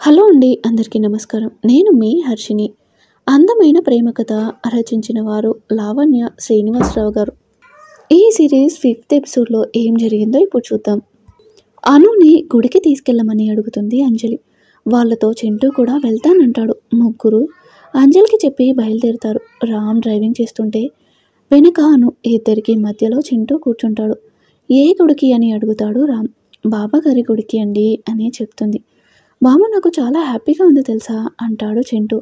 Hello అండి, అందరికీ నమస్కారం. నేను మీ హర్షిని. అందమైన ప్రేమ కథ రచించిన వారు లావణ్య శ్రీనివాసరావు గారు. ఈ సిరీస్ 5th ఎపిసోడ్లో ఏం జరిగిందో ఇప్పుడు చూద్దాం. అనుని గుడికి తీసుకెళ్ళమని అడుగుతుంది అంజలి. వాళ్ళతో చింటూ కూడా వెళ్తానంటాడు. ముగ్గురు అంజలికి చెప్పి బయలుదేరుతారు. రామ్ డ్రైవింగ్ చేస్తుంటే వెనక అను, ఇద్దరికి మధ్యలో చింటూ కూర్చుంటాడు. ఏ గుడికి అని అడుగుతాడు రామ్. బాబాగారి గుడికి అండి అని చెప్తుంది. మామ నాకు చాలా హ్యాపీగా ఉంది తెలుసా అంటాడు చింటూ.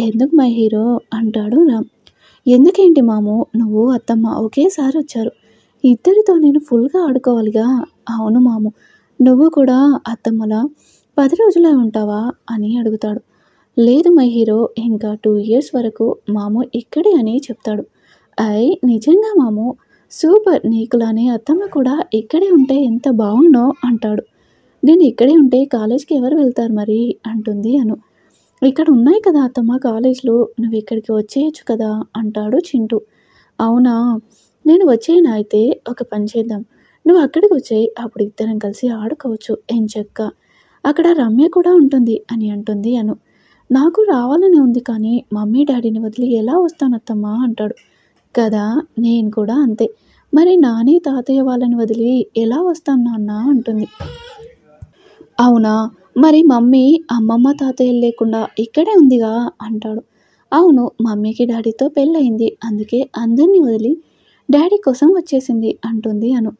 ఎందుకు మై హీరో అంటాడు రామ్. ఎందుకేంటి మాము, నువ్వు అత్తమ్మ ఒకేసారి వచ్చారు, ఇద్దరితో నేను ఫుల్గా ఆడుకోవాలిగా. అవును మాము, నువ్వు కూడా అత్తమ్మలా 10 రోజులే ఉంటావా అని అడుగుతాడు. లేదు మై హీరో, ఇంకా 2 years వరకు మాము ఇక్కడే అని చెప్తాడు. నిజంగా మాము, సూపర్, నీకులానే అత్తమ్మ కూడా ఇక్కడే ఉంటే ఎంత బాగుండో అంటాడు. నేను ఇక్కడే ఉంటే కాలేజ్కి ఎవరు వెళ్తారు మరి అంటుంది అను. ఇక్కడ ఉన్నాయి కదా అత్తమ్మ కాలేజ్లో, నువ్వు ఇక్కడికి వచ్చేయచ్చు కదా అంటాడు చింటూ. అవునా, నేను వచ్చేయను. అయితే ఒక పని చేద్దాం, నువ్వు అక్కడికి వచ్చేయి, అప్పుడు ఇద్దరం కలిసి ఆడుకోవచ్చు ఎంచక్క. అక్కడ రమ్య కూడా ఉంటుంది అని అంటుంది అను. నాకు రావాలని ఉంది, కానీ మమ్మీ డాడీని వదిలి ఎలా వస్తాను అత్తమ్మ అంటాడు. కదా, నేను కూడా అంతే. మరి నాని తాతయ్య వాళ్ళని వదిలి ఎలా వస్తాను నాన్న అంటుంది. అవునా, మరి మమ్మీ అమ్మమ్మ తాతయ్యలు లేకుండా ఇక్కడే ఉందిగా అంటాడు. అవును, మమ్మీకి డాడీతో పెళ్ళయింది, అందుకే అందరినీ వదిలి డాడీ కోసం వచ్చేసింది అంటుంది అను.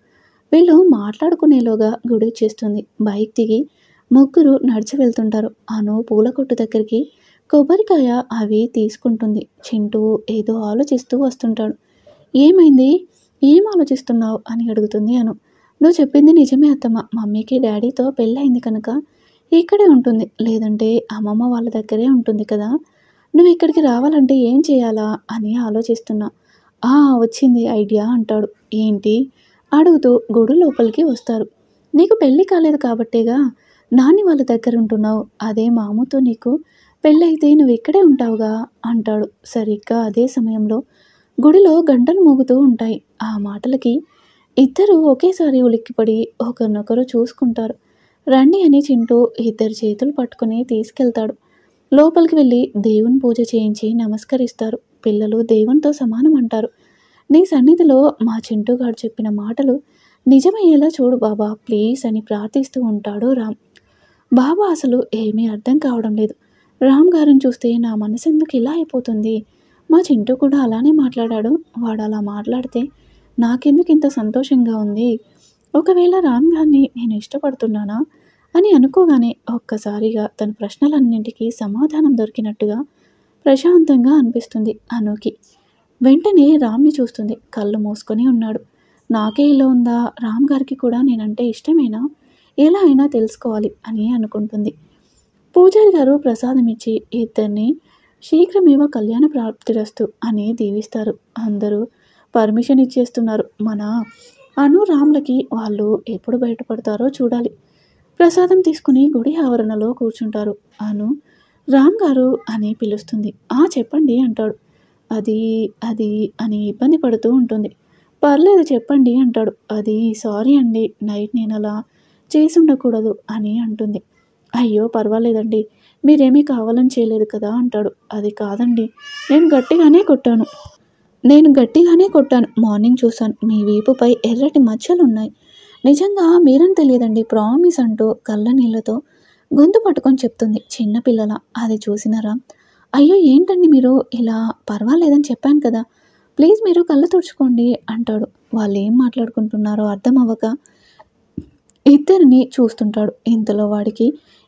వీళ్ళు మాట్లాడుకునేలోగా గుడి వచ్చేస్తుంది. బైక్ దిగి ముగ్గురు నడిచి వెళ్తుంటారు. అను పూల కొట్టు దగ్గరికి కొబ్బరికాయ అవి తీసుకుంటుంది. చింటూ ఏదో ఆలోచిస్తూ వస్తుంటాడు. ఏమైంది, ఏం ఆలోచిస్తున్నావు అని అడుగుతుంది అను. నువ్వు చెప్పింది నిజమే అత్తమ్మ, మమ్మీకి డాడీతో పెళ్ళయింది కనుక ఇక్కడే ఉంటుంది, లేదంటే అమ్మమ్మ వాళ్ళ దగ్గరే ఉంటుంది కదా. నువ్వు ఇక్కడికి రావాలంటే ఏం చేయాలా అని ఆలోచిస్తున్నా. వచ్చింది ఐడియా అంటాడు. ఏంటి అడుగుతూ గుడి లోపలికి వస్తారు. నీకు పెళ్ళి కాలేదు కాబట్టేగా నాని వాళ్ళ దగ్గర ఉంటున్నావు, అదే మామూతో నీకు పెళ్ళైతే నువ్వు ఇక్కడే ఉంటావుగా అంటాడు. సరిగ్గా అదే సమయంలో గుడిలో గంటలు మోగుతూ ఉంటాయి. ఆ మాటలకి ఇద్దరు ఒకేసారి ఉలిక్కిపడి ఒకరినొకరు చూసుకుంటారు. రండి అని చింటూ ఇద్దరు చేతులు పట్టుకుని తీసుకెళ్తాడు. లోపలికి వెళ్ళి దేవుని పూజ చేయించి నమస్కరిస్తారు. పిల్లలు దేవునితో సమానం అంటారు. నీ సన్నిధిలో మా చింటూగాడు చెప్పిన మాటలు నిజమయ్యేలా చూడు బాబా ప్లీజ్ అని ప్రార్థిస్తూ ఉంటాడు రామ్. బాబా అసలు ఏమీ అర్థం కావడం లేదు. రామ్ గారిని చూస్తే నా మనసు ఎందుకు ఇలా అయిపోతుంది. మా చింటూ కూడా అలానే మాట్లాడాడు, వాడు అలా మాట్లాడితే నాకెందుకు ఇంత సంతోషంగా ఉంది. ఒకవేళ రామ్ గారిని నేను ఇష్టపడుతున్నానా అని అనుకోగానే ఒక్కసారిగా తన ప్రశ్నలన్నింటికీ సమాధానం దొరికినట్టుగా ప్రశాంతంగా అనిపిస్తుంది అనుకి. వెంటనే రామ్ని చూస్తుంది. కళ్ళు మూసుకొని ఉన్నాడు. నాకే ఇలా ఉందా, రామ్ గారికి కూడా నేనంటే ఇష్టమేనా, ఎలా అయినా తెలుసుకోవాలి అని అనుకుంటుంది. పూజారి గారు ప్రసాదం ఇచ్చి ఇద్దరిని శీఘ్రమేవ కళ్యాణ ప్రాప్తిరస్తు అని దీవిస్తారు. అందరూ పర్మిషన్ ఇచ్చేస్తున్నారు. మన అను రామ్లకి వాళ్ళు ఎప్పుడు బయటపడతారో చూడాలి. ప్రసాదం తీసుకుని గుడి ఆవరణలో కూర్చుంటారు. అను రామ్ గారు అని పిలుస్తుంది. చెప్పండి అంటాడు. అది అది అని ఇబ్బంది పడుతూ ఉంటుంది. పర్లేదు చెప్పండి అంటాడు. అది సారీ అండి, నైట్ నేను అలా చేసి ఉండకూడదు అని అంటుంది. అయ్యో పర్వాలేదండి, మీరేమీ కావాలని చేయలేదు కదా అంటాడు. అది కాదండి, నేను గట్టిగానే కొట్టాను. మార్నింగ్ చూశాను, మీ వీపుపై ఎర్రటి మచ్చలున్నాయి. నిజంగా మీరని తెలియదండి, ప్రామిస్ అంటూ కళ్ళ నీళ్ళతో గొంతు పట్టుకొని చెప్తుంది చిన్నపిల్లల. అది చూసిన రామ్, అయ్యో ఏంటండి మీరు ఇలా, పర్వాలేదని చెప్పాను కదా, ప్లీజ్ మీరు కళ్ళు తుడుచుకోండి అంటాడు. వాళ్ళు ఏం మాట్లాడుకుంటున్నారో అర్థం అవ్వక ఇద్దరిని చూస్తుంటాడు. ఇంతలో వాడికి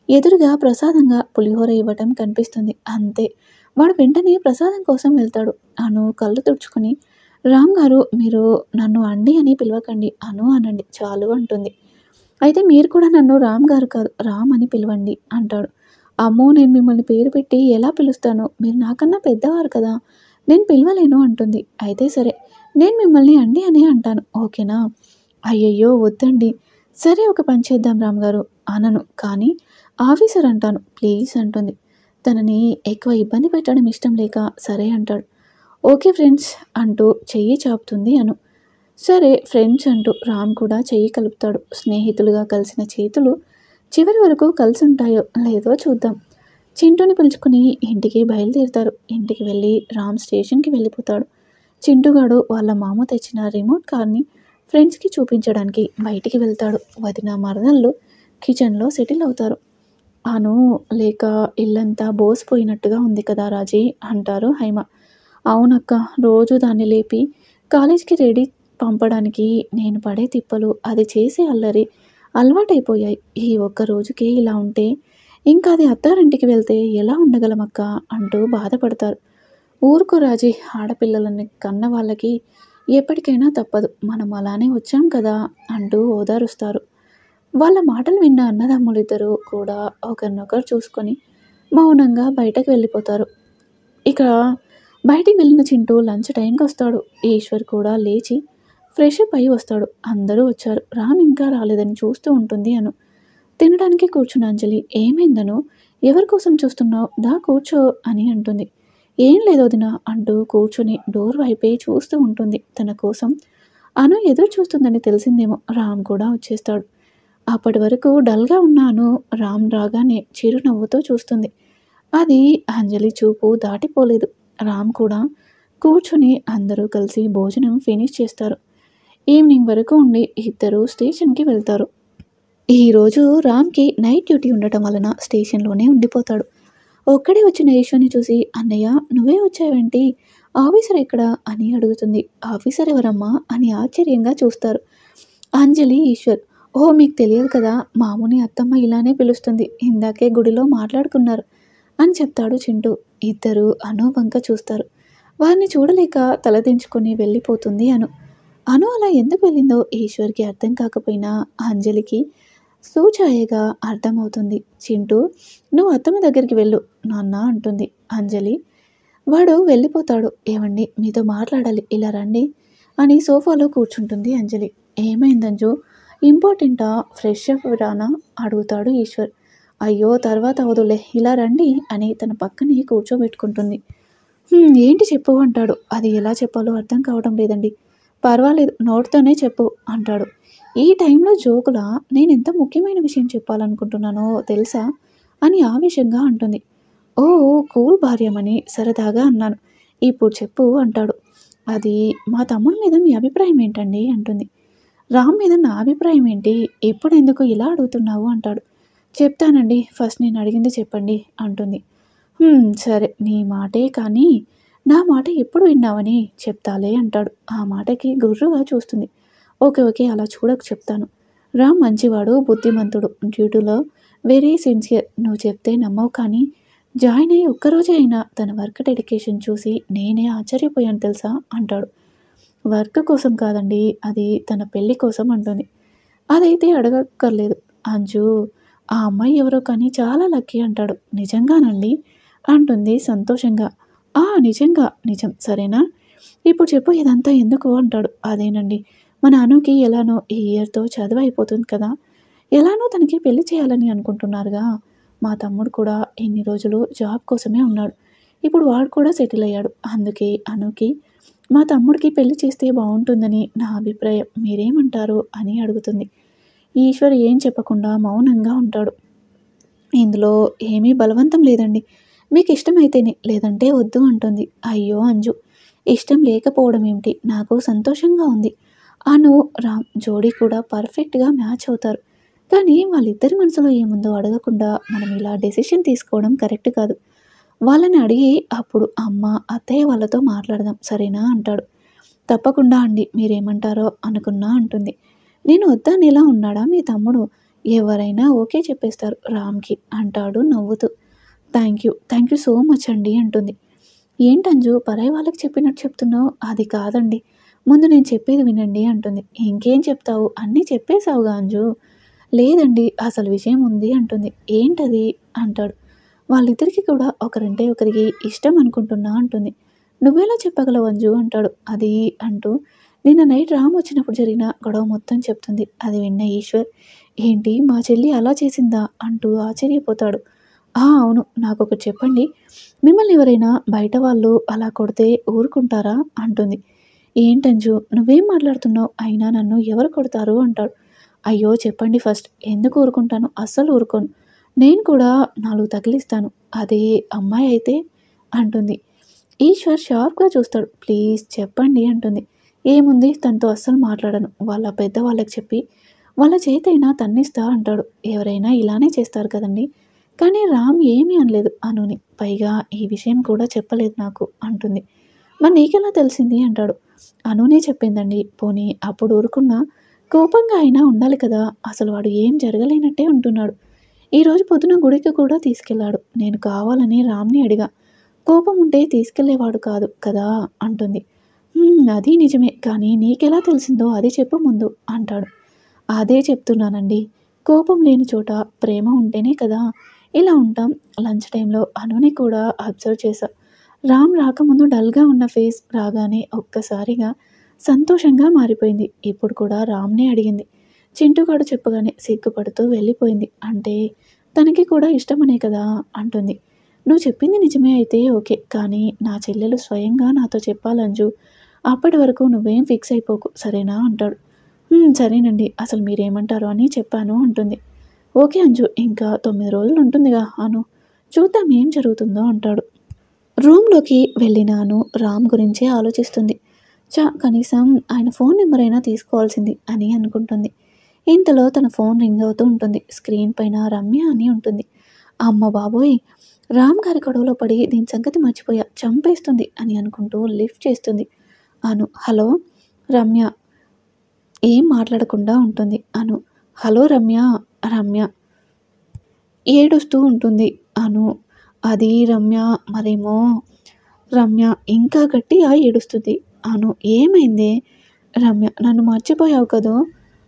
ఎదురుగా ప్రసాదంగా పులిహోర ఇవ్వటం కనిపిస్తుంది. అంతే, వాడు వెంటనే ప్రసాదం కోసం వెళ్తాడు. అను కళ్ళు తుడుచుకుని, రామ్ గారు మీరు నన్ను అండి అని పిలవకండి, అను అనండి చాలు అంటుంది. అయితే మీరు కూడా నన్ను రామ్ గారు కాదు రామ్ అని పిలవండి అంటాడు. అమ్మో, నేను మిమ్మల్ని పేరు పెట్టి ఎలా పిలుస్తాను, మీరు నాకన్నా పెద్దవారు కదా, నేను పిలవలేను అంటుంది. అయితే సరే, నేను మిమ్మల్ని అండి అనే అంటాను, ఓకేనా. అయ్యయ్యో వద్దండి. సరే ఒక పని చేద్దాం రామ్ గారు, అనను కానీ ఆఫీసర్ అంటాను ప్లీజ్ అంటుంది. తనని ఎక్కువ ఇబ్బంది పెట్టడం ఇష్టం లేక సరే అంటాడు. ఓకే ఫ్రెండ్స్ అంటూ చెయ్యి చాపుతుంది అను. సరే ఫ్రెండ్స్ అంటూ రామ్ కూడా చెయ్యి కలుపుతాడు. స్నేహితులుగా కలిసిన చేతులు చివరి వరకు కలిసి ఉంటాయో లేదో చూద్దాం. చింటూని పిలుచుకుని ఇంటికి బయలుదేరుతారు. ఇంటికి వెళ్ళి రామ్ స్టేషన్కి వెళ్ళిపోతాడు. చింటుగాడు వాళ్ళ మామ తెచ్చిన రిమోట్ కార్ని ఫ్రెండ్స్కి చూపించడానికి బయటికి వెళ్తాడు. వదిన మరదళ్ళు కిచెన్లో సెటిల్ అవుతారు. అను లేక ఇల్లంతా బోసిపోయినట్టుగా ఉంది కదా రాజీ అంటారు హైమ. అవునక్క, రోజు దాన్ని లేపి కాలేజీకి రెడీ పంపడానికి నేను పడే తిప్పలు, అది చేసే అల్లరి అలవాటైపోయాయి. ఈ ఒక్క రోజుకి ఇలా ఉంటే ఇంకా అది అత్తారింటికి వెళ్తే ఎలా ఉండగలమక్క అంటూ బాధపడతారు. ఊరుకో రాజీ, ఆడపిల్లలని కన్న వాళ్ళకి ఎప్పటికైనా తప్పదు, మనం అలానే వచ్చాం కదా అంటూ ఓదారుస్తారు. వాళ్ళ మాటలు విన్న అన్నదమ్ములిద్దరూ కూడా ఒకరినొకరు చూసుకొని మౌనంగా బయటకు వెళ్ళిపోతారు. ఇక బయటికి వెళ్ళిన చింటూ లంచ్ టైంకి వస్తాడు. ఈశ్వర్ కూడా లేచి ఫ్రెష్ అప్ అయి వస్తాడు. అందరూ వచ్చారు. రామ్ ఇంకా రాలేదని చూస్తూ ఉంటుంది అను. తినడానికి కూర్చున్న అంజలి, ఏమైందను, ఎవరి కోసం చూస్తున్నావు, దా కూర్చో అని అంటుంది. ఏం లేదు వదిన అంటూ కూర్చొని డోర్ వైపే చూస్తూ ఉంటుంది. తన కోసం అను ఎదురు చూస్తుందని తెలిసిందేమో. రామ్ కూడా వచ్చేస్తాడు. అప్పటి వరకు డల్గా ఉన్న అను రామ్ రాగానే చిరునవ్వుతో చూస్తుంది. అది అంజలి చూపు దాటిపోలేదు. రామ్ కూడా కూర్చుని అందరూ కలిసి భోజనం ఫినిష్ చేస్తారు. ఈవినింగ్ వరకు ఉండి ఇద్దరు స్టేషన్కి వెళ్తారు. ఈరోజు రామ్కి నైట్ డ్యూటీ ఉండటం వలన స్టేషన్లోనే ఉండిపోతాడు. ఒక్కడే వచ్చిన ఈశ్వర్ని చూసి, అన్నయ్య నువ్వే వచ్చావేంటి, ఆఫీసర్ ఎక్కడా అని అడుగుతుంది. ఆఫీసర్ ఎవరమ్మా అని ఆశ్చర్యంగా చూస్తారు అంజలి, ఈశ్వర్. ఓ మీకు తెలియదు కదా, మాముని అత్తమ్మ ఇలానే పిలుస్తుంది, ఇందాకే గుడిలో మాట్లాడుకున్నారు అని చెప్తాడు చింటూ. ఇద్దరు అను వంక చూస్తారు. వారిని చూడలేక తలదించుకొని వెళ్ళిపోతుంది అను. అను అలా ఎందుకు వెళ్ళిందో ఈశ్వర్కి అర్థం కాకపోయినా అంజలికి సూచాయగా అర్థమవుతుంది. చింటూ, నువ్వు అత్తమ్మ దగ్గరికి వెళ్ళు నాన్న అంటుంది అంజలి. వాడు వెళ్ళిపోతాడు. ఏమండి మీతో మాట్లాడాలి, ఇలా రండి అని సోఫాలో కూర్చుంటుంది అంజలి. ఏమైందంజు, ఇంపార్టెంటా, ఫ్రెష్ అప్ రానా అడుగుతాడు ఈశ్వర్. అయ్యో తర్వాత అవదులే, ఇలా రండి అని తన పక్కనే కూర్చోబెట్టుకుంటుంది. ఏంటి చెప్పు అంటాడు. అది ఎలా చెప్పాలో అర్థం కావడం లేదండి. పర్వాలేదు నోటితోనే చెప్పు అంటాడు. ఈ టైంలో జోకులా, నేను ఎంత ముఖ్యమైన విషయం చెప్పాలనుకుంటున్నానో తెలుసా అని ఆవేశంగా అంటుంది. ఓ కూల్ భార్యమని సరదాగా అన్నాను, ఇప్పుడు చెప్పు అంటాడు. అది మా తమ్ముడి మీద మీ అభిప్రాయం ఏంటండి అంటుంది. రామ్ మీద నా అభిప్రాయం ఏంటి, ఇప్పుడు ఎందుకు ఇలా అడుగుతున్నావు అంటాడు. చెప్తానండి, ఫస్ట్ నేను అడిగింది చెప్పండి అంటుంది. సరే నీ మాటే కానీ నా మాట ఎప్పుడు విన్నావని చెప్తాలే అంటాడు. ఆ మాటకి గుర్రుగా చూస్తుంది. ఓకే ఓకే అలా చూడకు, చెప్తాను. రామ్ మంచివాడు, బుద్ధిమంతుడు, డ్యూటీలో వెరీ సిన్సియర్. నువ్వు చెప్తే నమ్మవు కానీ జాయిన్ అయ్యి ఒక్కరోజే అయినా తన వర్క్ డెడికేషన్ చూసి నేనే ఆశ్చర్యపోయాను తెలుసా అంటాడు. వర్క్ కోసం కాదండి, అది తన పెళ్ళి కోసం అంటుంది. అదైతే అడగక్కర్లేదు అంజు, ఆ అమ్మాయి ఎవరో కానీ చాలా లక్కీ అంటాడు. నిజంగానండి అంటుంది సంతోషంగా. నిజంగా నిజం, సరేనా ఇప్పుడు చెప్పు ఇదంతా ఎందుకు అంటాడు. అదేనండి, మన అనుకి ఎలానో ఈ ఇయర్తో చదువు అయిపోతుంది కదా, ఎలానో తనకి పెళ్లి చేయాలని అనుకుంటున్నారుగా. మా తమ్ముడు కూడా ఇన్ని రోజులు జాబ్ కోసమే ఉన్నాడు, ఇప్పుడు వాడు కూడా సెటిల్ అయ్యాడు. అందుకే అనుకి మా తమ్ముడికి పెళ్లి చేస్తే బాగుంటుందని నా అభిప్రాయం, మీరేమంటారు అని అడుగుతుంది. ఈశ్వర్ ఏం చెప్పకుండా మౌనంగా ఉంటాడు. ఇందులో ఏమీ బలవంతం లేదండి, మీకు ఇష్టమైతేనే, లేదంటే వద్దు అంటుంది. అయ్యో అంజు, ఇష్టం లేకపోవడం ఏమిటి, నాకు సంతోషంగా ఉంది. అను రామ్ జోడీ కూడా పర్ఫెక్ట్గా మ్యాచ్ అవుతారు. కానీ వాళ్ళిద్దరి మనసులో ఏముందో అడగకుండా మనం ఇలా డెసిషన్ తీసుకోవడం కరెక్ట్ కాదు. వాళ్ళని అడిగి అప్పుడు అమ్మ అత్తయ్య వాళ్ళతో మాట్లాడదాం సరేనా అంటాడు. తప్పకుండా అండి, మీరేమంటారో అనుకున్నా అంటుంది. నేను వద్దనేలా ఉన్నాడా మీ తమ్ముడు, ఎవరైనా ఓకే చెప్పేస్తారు రామ్కి అంటాడు నవ్వుతూ. థ్యాంక్ యూ సో మచ్ అండి అంటుంది. ఏంటంజు పరాయి వాళ్ళకి చెప్పినట్టు చెప్తున్నావు, అది కాదండి, ముందు నేను చెప్పేది వినండి అంటుంది. ఇంకేం చెప్తావు, అన్నీ చెప్పేశావుగా అంజు. లేదండి అసలు విషయం ఉంది అంటుంది. ఏంటది అంటాడు. వాళ్ళిద్దరికీ కూడా ఒకరంటే ఒకరికి ఇష్టం అనుకుంటున్నా అంటుంది. నువ్వెలా చెప్పగలవు అంజు అంటాడు. అది అంటూ నిన్న నైట్ రామ్ వచ్చినప్పుడు జరిగిన గొడవ మొత్తం చెప్తుంది. అది విన్న ఈశ్వర్, ఏంటి మా చెల్లి అలా చేసిందా అంటూ ఆశ్చర్యపోతాడు. అవును, నాకొకటి చెప్పండి, మిమ్మల్ని ఎవరైనా బయట వాళ్ళు అలా కొడితే ఊరుకుంటారా అంటుంది. ఏంటంజు నువ్వేం మాట్లాడుతున్నావు, అయినా నన్ను ఎవరు కొడతారు అంటాడు. అయ్యో చెప్పండి ఫస్ట్, ఎందుకు ఊరుకుంటాను, అస్సలు ఊరుకోను, నేను కూడా 4 తగిలిస్తాను, అదే అమ్మాయి అయితే అంటుంది. ఈశ్వర్ షార్ప్గా చూస్తాడు. ప్లీజ్ చెప్పండి అంటుంది. ఏముంది, తనతో అస్సలు మాట్లాడను, వాళ్ళ పెద్దవాళ్ళకి చెప్పి వాళ్ళ చేతైనా తన్నిస్తా అంటాడు. ఎవరైనా ఇలానే చేస్తారు కదండి. కానీ రామ్ ఏమీ అనలేదు అనుని. పైగా ఈ విషయం కూడా చెప్పలేదు నాకు అంటుంది. మరి నీకెలా తెలిసింది అంటాడు. అనునే చెప్పిందండి. పోనీ అప్పుడు ఊరుకున్నా కోపంగా అయినా ఉండాలి కదా. అసలు వాడు ఏం జరగలేనట్టే ఉంటున్నాడు. ఈరోజు పొద్దున గుడికి కూడా తీసుకెళ్ళాడు. నేను కావాలని రామ్ని అడిగా. కోపం ఉంటే తీసుకెళ్ళేవాడు కాదు కదా అంటుంది. అది నిజమే, కానీ నీకెలా తెలిసిందో అది చెప్పు ముందు అంటాడు. అదే చెప్తున్నానండి. కోపం లేని చోట ప్రేమ ఉంటేనే కదా ఇలా ఉంటాం. లంచ్ టైంలో అనుని కూడా అబ్జర్వ్ చేశా. రామ్ రాకముందు డల్‌గా ఉన్న ఫేస్ రాగానే ఒక్కసారిగా సంతోషంగా మారిపోయింది. ఇప్పుడు కూడా రామ్‌నే అడిగింది. చింటూగాడు చెప్పగానే సిగ్గుపడుతూ వెళ్ళిపోయింది. అంటే తనకి కూడా ఇష్టమనే కదా అంటుంది. నువ్వు చెప్పింది నిజమే అయితే ఓకే. కానీ నా చెల్లెలు స్వయంగా నాతో చెప్పాలంజు. అప్పటి వరకు నువ్వేం ఫిక్స్ అయిపోకు సరేనా అంటాడు. సరేనండి. అసలు మీరేమంటారో అని చెప్పాను అంటుంది. ఓకే అంజు. ఇంకా 9 రోజులు ఉంటుందిగా అను. చూద్దాం ఏం జరుగుతుందో అంటాడు. రూమ్‌లోకి వెళ్ళిన అను రామ్ గురించే ఆలోచిస్తుంది. కనీసం ఆయన ఫోన్ నంబర్ అయినా తీసుకోవాల్సింది అని అనుకుంటుంది. ఇంతలో తన ఫోన్ రింగ్ అవుతూ ఉంటుంది. స్క్రీన్ పైన రమ్య అని ఉంటుంది. అమ్మ బాబోయ్! రామ్ గారి గొడవలో పడి దీని సంగతి మర్చిపోయా, చంపేస్తుంది అని అనుకుంటూ లిఫ్ట్ చేస్తుంది అను. హలో రమ్య. ఏం మాట్లాడకుండా ఉంటుంది అను. హలో రమ్య. రమ్య ఏడుస్తూ ఉంటుంది అను. అది రమ్య మరేమో. రమ్య ఇంకా గట్టిగా ఏడుస్తుంది అను. ఏమైందే రమ్య, నన్ను మర్చిపోయావు కదూ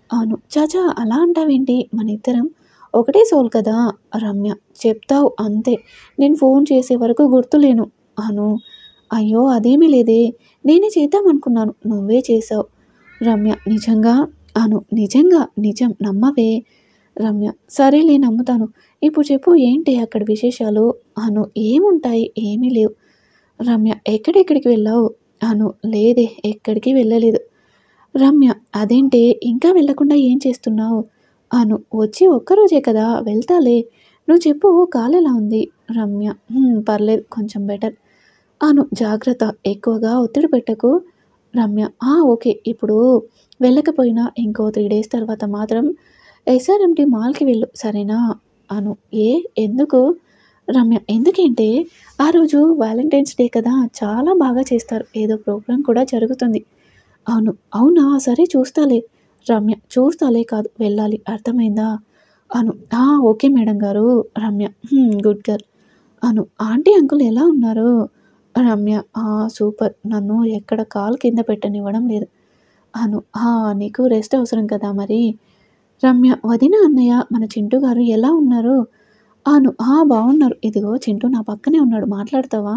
అను. చాచా అలా అంటావేంటి, మన ఇద్దరం ఒకటే సోల్ కదా రమ్య. చెప్తావు అంతే, నేను ఫోన్ చేసే వరకు గుర్తులేను అను. అయ్యో అదేమీ లేదే, నేనే చేద్దామనుకున్నాను, నువ్వే చేసావు రమ్య. నిజంగా అను. నిజంగా నిజం నమ్మవే రమ్య. సరేలే నమ్ముతాను. ఇప్పుడు చెప్పు ఏంటి అక్కడ విశేషాలు అను. ఏముంటాయి, ఏమీ లేవు రమ్య. ఎక్కడెక్కడికి వెళ్ళావు అను. లేదే ఎక్కడికి వెళ్ళలేదు రమ్య. అదేంటే ఇంకా వెళ్ళకుండా ఏం చేస్తున్నావు అను. వచ్చి ఒక్కరోజే కదా, వెళ్తాలే. నువ్వు చెప్పు కాలెలా ఉంది రమ్య. పర్లేదు కొంచెం బెటర్ అను. జాగ్రత్త, ఎక్కువగా ఒత్తిడి పెట్టకు రమ్య. ఓకే. ఇప్పుడు వెళ్ళకపోయినా ఇంకో 3 డేస్ తర్వాత మాత్రం ఎస్ఆర్ఎంటీ మాల్‌కి వెళ్ళు సరేనా అను. ఎందుకు రమ్య. ఎందుకేంటే ఆ రోజు వాలంటైన్స్ డే కదా, చాలా బాగా చేస్తారు. ఏదో ప్రోగ్రామ్ కూడా జరుగుతుంది అవును. అవునా సరే చూస్తాలే రమ్య. చూస్తాలే కాదు, వెళ్ళాలి అర్థమైందా అను. ఓకే మేడం గారు రమ్య. గుడ్ గర్ల్ అను. ఆంటీ అంకుల్ ఎలా ఉన్నారు రమ్య. సూపర్. నన్ను ఎక్కడ కాలు కింద పెట్టనివ్వడం లేదు అను. నీకు రెస్ట్ అవసరం కదా మరి రమ్య. వదిన అన్నయ్య మన చింటూ గారు ఎలా ఉన్నారు అను. బాగున్నారు. ఇదిగో చింటూ నా పక్కనే ఉన్నాడు, మాట్లాడతావా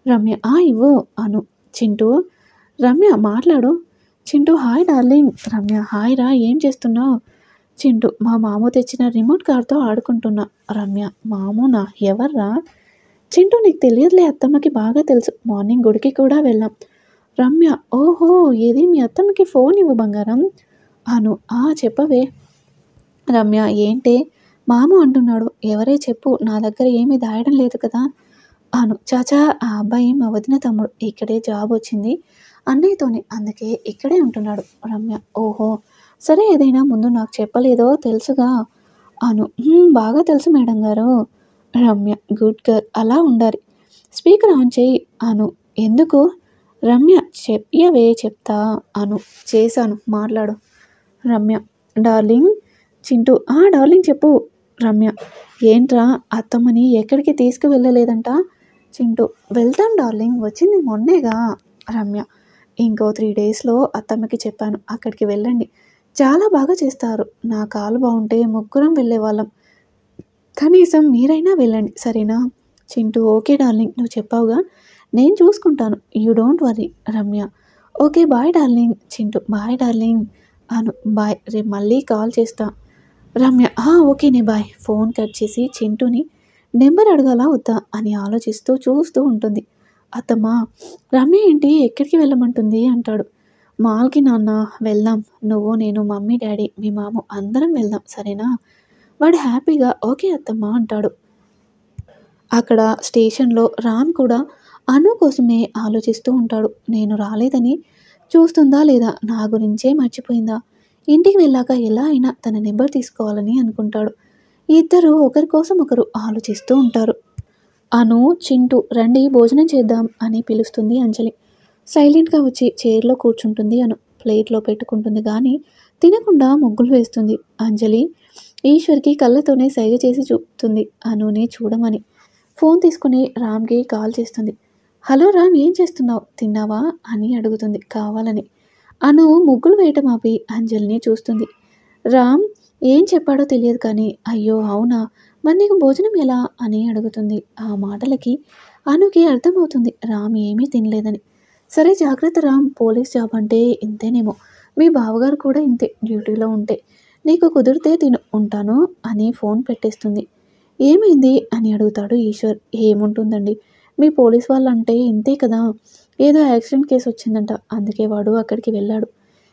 రమ్య. ఇవ్వు అను. చింటూ. రమ్య మాట్లాడు. Chintu. Hi darling Ramya. Hi రా, ఏం చేస్తున్నావు చింటూ. మా మాము తెచ్చిన రిమోట్ కార్తో ఆడుకుంటున్నా రమ్య. మామునా, ఎవర్రా చింటూ. నీకు తెలియదులే, అత్తమ్మకి బాగా తెలుసు, మార్నింగ్ గుడికి కూడా వెళ్ళాం రమ్య. ఓహో, ఏది మీ అత్తమ్మకి ఫోన్ ఇవ్వు బంగారం అను. చెప్పవే రమ్య. ఏంటే మాము అంటున్నాడు, ఎవరే చెప్పు, నా దగ్గర ఏమీ దాయడం లేదు కదా అను. చాచా ఆ అబ్బాయి మా వదిన తమ్ముడు, ఇక్కడే జాబ్ వచ్చింది అన్నయ్యతోనే, అందుకే ఇక్కడే ఉంటున్నాడు రమ్య. ఓహో సరే, ఏదైనా ముందు నాకు చెప్పలేదో తెలుసుగా అను. బాగా తెలుసు మేడం గారు రమ్య. గుడ్ గర్ల్, అలా ఉండాలి. స్పీకర్ ఆన్ చేయి అను. ఎందుకు రమ్య. చెప్పవే చెప్తా అను. చేశాను, మాట్లాడు రమ్య. డార్లింగ్ చింటూ. డార్లింగ్ చెప్పు రమ్య. ఏంట్రా అత్తమ్మని ఎక్కడికి తీసుకువెళ్ళలేదంట చింటూ. వెళ్తాం డార్లింగ్, వచ్చింది మొన్నేగా రమ్య. ఇంకో 3 డేస్లో అత్తమ్మకి చెప్పాను, అక్కడికి వెళ్ళండి, చాలా బాగా చేస్తారు. నా కాలు బాగుంటే ముగ్గురం వెళ్ళేవాళ్ళం, కనీసం మీరైనా వెళ్ళండి సరేనా చింటూ. ఓకే డార్లింగ్, నువ్వు చెప్పావుగా, నేను చూసుకుంటాను, you don't worry Ramya. Okay bye darling Chintu. Bye darling Anu. Bye, రేపు మళ్ళీ కాల్ చేస్తా రమ్య. ఓకేనే బాయ్. ఫోన్ కట్ చేసి చింటూని నెంబర్ అడగాలా వద్దా అని ఆలోచిస్తూ చూస్తూ ఉంటుంది. అత్తమ్మ రమ్య ఏంటి ఎక్కడికి వెళ్ళమంటుంది అంటాడు. మాల్‌కి నాన్న వెళ్దాం. నువ్వు, నేను, మమ్మీ, డ్యాడీ, మీ మామ అందరం వెళ్దాం సరేనా? వాడు హ్యాపీగా ఓకే అత్తమ్మ అంటాడు. అక్కడ స్టేషన్‌లో రామ్ కూడా అను కోసమే ఆలోచిస్తూ ఉంటాడు. నేను రాలేదని చూస్తుందా లేదా? నా గురించే మర్చిపోయిందా? ఇంటికి వెళ్ళాక ఎలా అయినా తన నెంబర్ తీసుకోవాలని అనుకుంటాడు. ఇద్దరూ ఒకరి కోసం ఒకరు ఆలోచిస్తూ ఉంటారు. అను, చింటూ రండి భోజనం చేద్దాం అని పిలుస్తుంది అంజలి. సైలెంట్‌గా వచ్చి చైర్‌లో కూర్చుంటుంది అను. ప్లేట్‌లో పెట్టుకుంటుంది గానీ తినకుండా ముగ్గులు వేస్తుంది. అంజలి ఈశ్వర్‌కి కళ్ళతోనే సైగ చేసి చూపుతుంది అనుని చూడమని. ఫోన్ తీసుకుని రామ్‌కి కాల్ చేస్తుంది. హలో రామ్, ఏం చేస్తున్నావు? తిన్నావా? అని అడుగుతుంది కావాలని. అను ముగ్గులు వేయటం ఆపి అంజలిని చూస్తుంది. రామ్ ఏం చెప్పాడో తెలియదు కానీ అయ్యో అవునా, మరి నీకు భోజనం ఎలా అని అడుగుతుంది. ఆ మాటలకి అనుకి అర్థమవుతుంది రామ్ ఏమీ తినలేదని. సరే జాగ్రత్త రామ్, పోలీస్ జాబ్ అంటే ఇంతేనేమో, మీ బావగారు కూడా ఇంతే డ్యూటీలో ఉంటే. నీకు కుదిరితే తిను, ఉంటాను అని ఫోన్ పెట్టేస్తుంది. ఏమైంది అని అడుగుతాడు ఈశ్వర్. ఏముంటుందండి, మీ పోలీస్ వాళ్ళంటే ఇంతే కదా, ఏదో యాక్సిడెంట్ కేసు వచ్చిందంట, అందుకే వాడు అక్కడికి వెళ్ళాడు.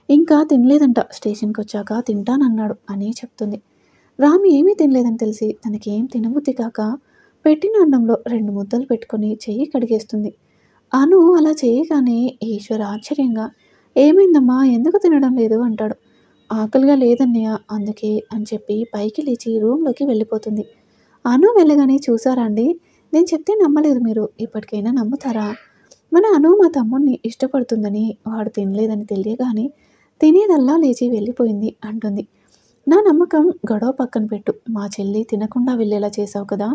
ఇంకా తినలేదంట, స్టేషన్కి వచ్చాక తింటానన్నాడు అని చెప్తుంది. రామ్ ఏమీ తినలేదని తెలిసి తనకేం తినబుద్ధి కాక పెట్టిన అన్నంలో 2 ముద్దలు పెట్టుకొని చెయ్యి కడిగేస్తుంది. అను అలా చేయగానే ఈశ్వర్ ఆశ్చర్యంగా ఏమైందమ్మా, ఎందుకు తినడం లేదు అంటాడు. ఆకలిగా లేదన్నయ్య అందుకే అని చెప్పి పైకి లేచి రూమ్లోకి వెళ్ళిపోతుంది. అను వెళ్ళగానే చూసారా అండి, నేను చెప్తే నమ్మలేదు మీరు, ఇప్పటికైనా నమ్ముతారా? మన అను మా తమ్ముడిని ఇష్టపడుతుందని వాడు తినలేదని తెలియగానే తినేదల్లా లేచి వెళ్ళిపోయింది అంటుంది. నా నమ్మకం గొడవ పక్కన పెట్టు, మా చెల్లి తినకుండా వెళ్ళేలా చేశావు కదా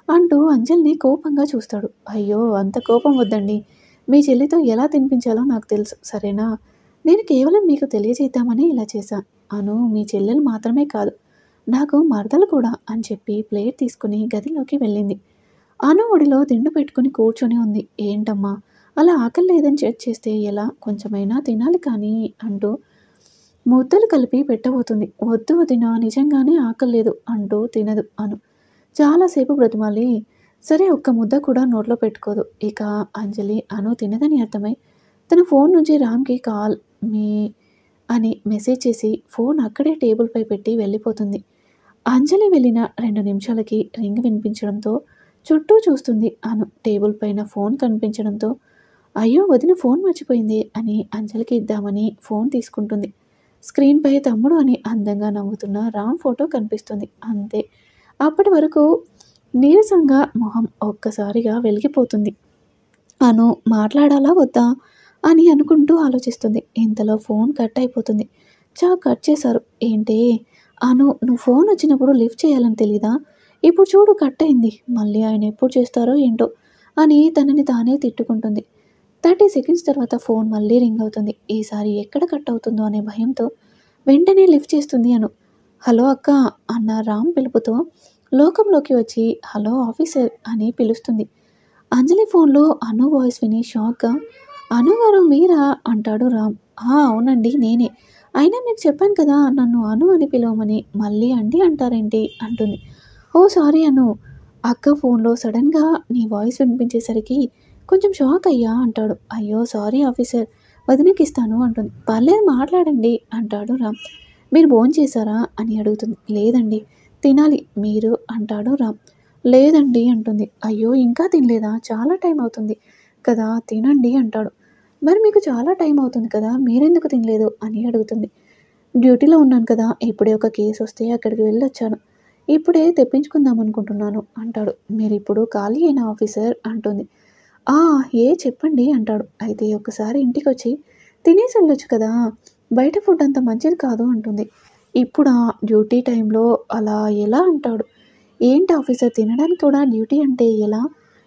అంటూ అంజలిని కోపంగా చూస్తాడు. అయ్యో అంత కోపం వద్దండి, మీ చెల్లితో ఎలా తినిపించాలో నాకు తెలుసు సరేనా? నేను కేవలం మీకు తెలియజేద్దామని ఇలా చేశా. అను మీ చెల్లెలు మాత్రమే కాదు, నాకు మరదలు కూడా అని చెప్పి ప్లేట్ తీసుకుని గదిలోకి వెళ్ళింది. అను ఒడిలో దిండు పెట్టుకుని కూర్చొని ఉంది. ఏంటమ్మా అలా ఆకలి లేదని చేస్తే ఎలా, కొంచెమైనా తినాలి కానీ అంటూ ముద్దలు కలిపి పెట్టబోతుంది. వద్దు వదినా, నిజంగానే ఆకలి లేదు అంటూ తినదు అను. చాలాసేపు బ్రతిమాలి సరే ఒక్క ముద్ద కూడా నోట్లో పెట్టుకోదు. ఇక అంజలి అను తినదని అర్థమై తన ఫోన్ నుంచి రామ్కి కాల్ మీ అని మెసేజ్ చేసి ఫోన్ అక్కడే టేబుల్పై పెట్టి వెళ్ళిపోతుంది. అంజలి వెళ్ళిన 2 నిమిషాలకి రింగ్ వినిపించడంతో చుట్టూ చూస్తుంది అను. టేబుల్ పైన ఫోన్ కనిపించడంతో అయ్యో వదిన ఫోన్ మర్చిపోయింది అని అంజలికి ఇద్దామని ఫోన్ తీసుకుంటుంది. స్క్రీన్పై తమ్ముడు అని అందంగా నవ్వుతున్న రామ్ ఫోటో కనిపిస్తుంది. అంతే, అప్పటి వరకు నీరసంగా మొహం ఒక్కసారిగా వెలిగిపోతుంది. అను మాట్లాడాలా వద్దా అని అనుకుంటూ ఆలోచిస్తుంది. ఇంతలో ఫోన్ కట్ అయిపోతుంది. కట్ చేశారు ఏంటి అను, నువ్వు ఫోన్ వచ్చినప్పుడు లిఫ్ట్ చేయాలని తెలీదా? ఇప్పుడు చూడు కట్ అయింది, మళ్ళీ ఆయన ఎప్పుడు చేస్తారో ఏంటో అని తనని తానే తిట్టుకుంటుంది. 30 సెకండ్స్ తర్వాత ఫోన్ మళ్ళీ రింగ్ అవుతుంది. ఈసారి ఎక్కడ కట్ అవుతుందో అనే భయంతో వెంటనే లిఫ్ట్ చేస్తుంది అను. హలో అక్క అన్న రామ్ పిలుపుతో లోకంలోకి వచ్చి హలో ఆఫీసర్ అని పిలుస్తుంది. అంజలి ఫోన్లో అను వాయిస్ విని షాక్గా అను గారు మీరా అంటాడు రామ్. అవునండి నేనే, అయినా మీకు చెప్పాను కదా నన్ను అను అని పిలవమని, మళ్ళీ అండి అంటారేంటి అంటుంది. ఓ సారీ అను, అక్క ఫోన్లో సడన్గా నీ వాయిస్ వినిపించేసరికి కొంచెం షాక్ అయ్యా అంటాడు. అయ్యో సారీ ఆఫీసర్, వదినకి ఇస్తాను అంటుంది. పర్లేదు మాట్లాడండి అంటాడు రామ్. మీరు భోంచేశారా అని అడుగుతుంది. లేదండి తినాలి, మీరు అంటాడు రామ్. లేదండి అంటుంది. అయ్యో ఇంకా తినలేదా, చాలా టైం అవుతుంది కదా, తినండి అంటాడు. మరి మీకు చాలా టైం అవుతుంది కదా, మీరెందుకు తినలేదు అని అడుగుతుంది. డ్యూటీలో ఉన్నాను కదా, ఇప్పుడే ఒక కేసు వస్తే అక్కడికి వెళ్ళొచ్చాను, ఇప్పుడే తెప్పించుకుందాం అనుకుంటున్నాను అంటాడు. మీరు ఇప్పుడు ఖాళీ అయిన ఆఫీసర్ అంటుంది. ఆ చెప్పండి అంటాడు. అయితే ఒక్కసారి ఇంటికి వచ్చి తినేసి వెళ్ళొచ్చు కదా, బయట ఫుడ్ అంత మంచిది కాదు అంటుంది. ఇప్పుడా డ్యూటీ టైంలో అలా ఎలా అంటాడు. ఏంటి ఆఫీసర్, తినడానికి కూడా డ్యూటీ అంటే ఎలా,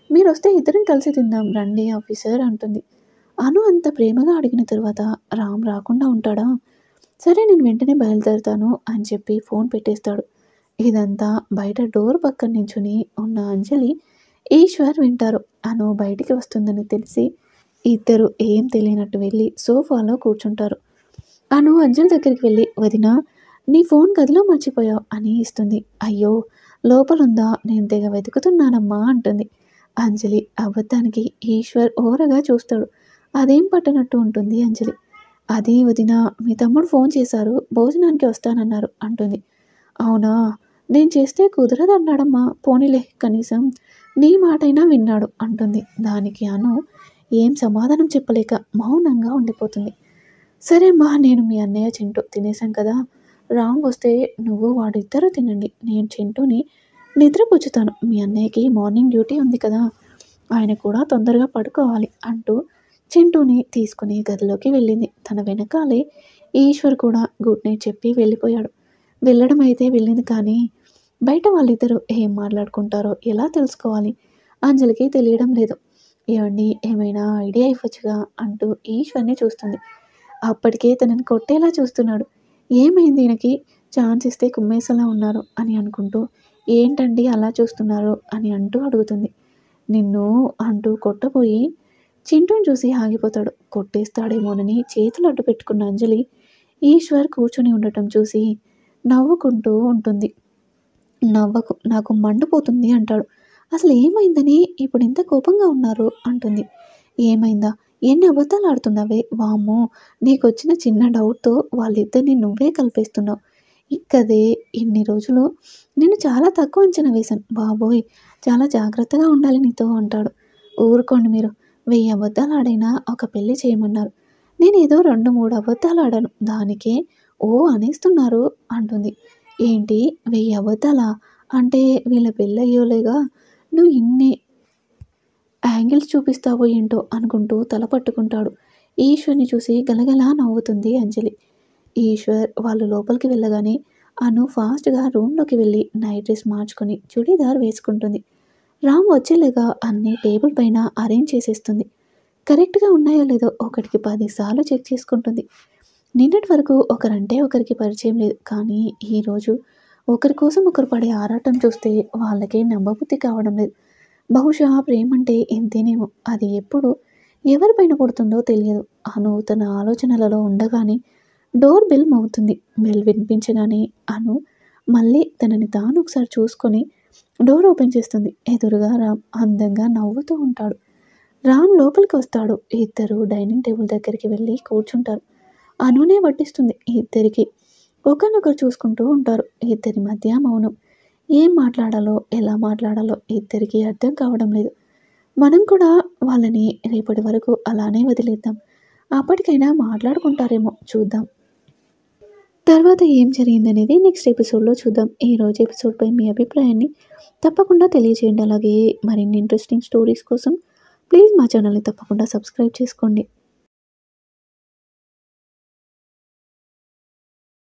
మీరు వస్తే ఇద్దరం కలిసి తిందాం రండి ఆఫీసర్ అంటుంది. అను అంత ప్రేమగా అడిగిన తర్వాత రామ్ రాకుండా ఉంటాడా? సరే నేను వెంటనే బయలుదేరుతాను అని చెప్పి ఫోన్ పెట్టేస్తాడు. ఇదంతా బయట డోర్ పక్కన నించుని ఉన్న అంజలి ఈశ్వర్ వింటారు. అను బయటికి వస్తుందని తెలిసి ఇద్దరు ఏం తెలియనట్టు వెళ్ళి సోఫాలో కూర్చుంటారు. అను అంజలి దగ్గరికి వెళ్ళి వదిన నీ ఫోన్ గదిలో మర్చిపోయావు అని ఇస్తుంది. అయ్యో లోపలుందా, నేను తెగ వెతుకుతున్నానమ్మా అంటుంది. అంజలి అబద్ధానికి ఈశ్వర్ ఓరగా చూస్తాడు. అదేం పట్టనట్టు ఉంటుంది అంజలి. అది వదిన, మీ తమ్ముడు ఫోన్ చేశారు, భోజనానికి వస్తానన్నారు అంటుంది. అవునా, నేను చేస్తే కుదరదన్నాడమ్మా, పోనీలే కనీసం నీ మాటైనా విన్నాడు అంటుంది. దానికి అను ఏం సమాధానం చెప్పలేక మౌనంగా ఉండిపోతుంది. సరే అమ్మా, నేను మీ అన్నయ్య చింటూ తినేసాం కదా, రామ్ వస్తే నువ్వు వాడిద్దరూ తినండి, నేను చింటూని నిద్రపుచ్చుతాను, మీ అన్నయ్యకి మార్నింగ్ డ్యూటీ ఉంది కదా, ఆయన కూడా తొందరగా పడుకోవాలి అంటూ చింటూని తీసుకుని గదిలోకి వెళ్ళింది. తన వెనకాలే ఈశ్వర్ కూడా గుడ్ నైట్ చెప్పి వెళ్ళిపోయాడు. వెళ్ళడం అయితే వెళ్ళింది, కానీ బయట వాళ్ళిద్దరూ ఏం మాట్లాడుకుంటారో ఎలా తెలుసుకోవాలి? అంజలికి తెలియడం లేదు. ఏవండి, ఏమైనా ఐడియా ఇవ్వచ్చుగా అంటూ ఈశ్వర్ని చూస్తుంది. అప్పటికే తనని కొట్టేలా చూస్తున్నాడు. ఏమైంది ఈయనకి, ఛాన్స్ ఇస్తే కుమ్మేసేలా ఉన్నారు అని అనుకుంటూ, ఏంటండి అలా చూస్తున్నారు అని అంటూ అడుగుతుంది. నిన్ను అంటూ కొట్టబోయి చింటూని చూసి ఆగిపోతాడు. కొట్టేస్తాడేమోనని చేతులు అడ్డు పెట్టుకున్న అంజలి ఈశ్వర్ కూర్చొని ఉండటం చూసి నవ్వుకుంటూ ఉంటుంది. నవ్వకు, నాకు మండిపోతుంది అంటాడు. అసలు ఏమైందని ఇప్పుడు ఇంత కోపంగా ఉన్నారు అంటుంది. ఏమైందా, ఎన్ని అబద్ధాలు ఆడుతున్నావే, వామ్మో, నీకొచ్చిన చిన్న డౌట్తో వాళ్ళిద్దరిని నువ్వే కలిపేస్తున్నావు. ఇక్కదే ఇన్ని రోజులు నేను చాలా తక్కువ అంచనా వేశాను, బాబోయ్, చాలా జాగ్రత్తగా ఉండాలి నీతో అంటాడు. ఊరుకోండి మీరు, 1000 అబద్ధాలు ఆడైనా ఒక పెళ్లి చేయమన్నారు, నేనేదో 2-3 అబద్ధాలు ఆడాను, దానికే ఓ అనేస్తున్నారు అంటుంది. ఏంటి 1000 అబద్ధాలా, అంటే వీళ్ళ పెళ్ళయ్యోలేగా నువ్వు ఇన్ని యాంగిల్స్ చూపిస్తావో ఏంటో అనుకుంటూ తల పట్టుకుంటాడు. ఈశ్వర్ని చూసి గలగలా నవ్వుతుంది అంజలి. ఈశ్వర్ వాళ్ళు లోపలికి వెళ్ళగానే అను ఫాస్ట్గా రూమ్లోకి వెళ్ళి నైట్ డ్రెస్ మార్చుకొని చుడీదార్ వేసుకుంటుంది. రామ్ వచ్చేలాగా అన్ని టేబుల్ పైన అరేంజ్ చేసేస్తుంది. కరెక్ట్గా ఉన్నాయో లేదో ఒకటికి 10 సార్లు చెక్ చేసుకుంటుంది. నిన్నటి వరకు ఒకరంటే ఒకరికి పరిచయం లేదు, కానీ ఈరోజు ఒకరి కోసం ఒకరు పడే ఆరాటం చూస్తే వాళ్ళకే నమ్మబుద్ధి కావడం లేదు. బహుశా ప్రేమంటే ఇంతేనేమో, అది ఎప్పుడు ఎవరిపైన పడుతుందో తెలియదు. అను తన ఆలోచనలలో ఉండగానే డోర్ బెల్ మోగుతుంది. బెల్ వినిపించగానే అను మళ్ళీ తనని తాను ఒకసారి చూసుకొని డోర్ ఓపెన్ చేస్తుంది. ఎదురుగా రామ్ అందంగా నవ్వుతూ ఉంటాడు. రామ్ లోపలికి వస్తాడు. ఇద్దరు డైనింగ్ టేబుల్ దగ్గరికి వెళ్ళి కూర్చుంటారు. అనునే వడ్డిస్తుంది. ఇద్దరికి ఒకరినొకరు చూసుకుంటూ ఉంటారు. ఇద్దరి మధ్య మౌనం. ఏం మాట్లాడాలో, ఎలా మాట్లాడాలో ఇద్దరికీ అర్థం కావడం లేదు. మనం కూడా వాళ్ళని రేపటి వరకు అలానే వదిలేద్దాం, అప్పటికైనా మాట్లాడుకుంటారేమో చూద్దాం. తర్వాత ఏం జరిగిందనేది నెక్స్ట్ ఎపిసోడ్లో చూద్దాం. ఈరోజు ఎపిసోడ్పై మీ అభిప్రాయాన్ని తప్పకుండా తెలియజేయండి. అలాగే మరిన్ని ఇంట్రెస్టింగ్ స్టోరీస్ కోసం ప్లీజ్ మా ఛానల్ని తప్పకుండా సబ్స్క్రైబ్ చేసుకోండి.